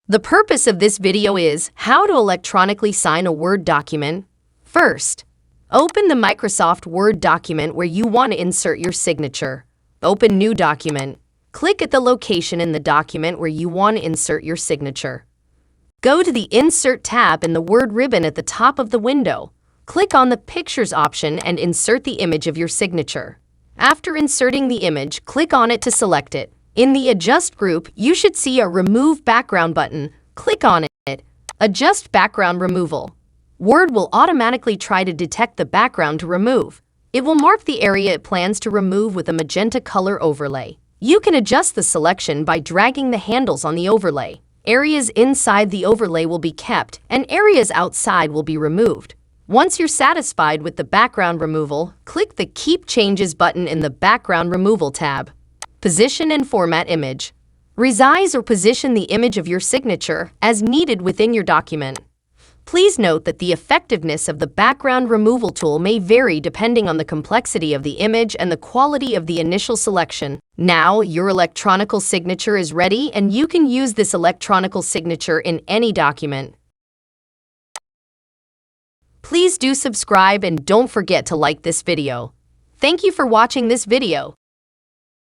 The purpose of this video is how to electronically sign a Word document. First, open the Microsoft Word document where you want to insert your signature. Open New Document. Click at the location in the document where you want to insert your signature. Go to the Insert tab in the Word ribbon at the top of the window. Click on the Pictures option and insert the image of your signature. After inserting the image, click on it to select it. In the Adjust group, you should see a Remove Background button. Click on it. Adjust Background Removal. Word will automatically try to detect the background to remove. It will mark the area it plans to remove with a magenta color overlay. You can adjust the selection by dragging the handles on the overlay. Areas inside the overlay will be kept, and areas outside will be removed. Once you're satisfied with the background removal, click the Keep Changes button in the Background Removal tab. Position and format image. Resize or position the image of your signature as needed within your document. Please note that the effectiveness of the background removal tool may vary depending on the complexity of the image and the quality of the initial selection. Now, your electronic signature is ready, and you can use this electronic signature in any document. Please do subscribe and don't forget to like this video. Thank you for watching this video.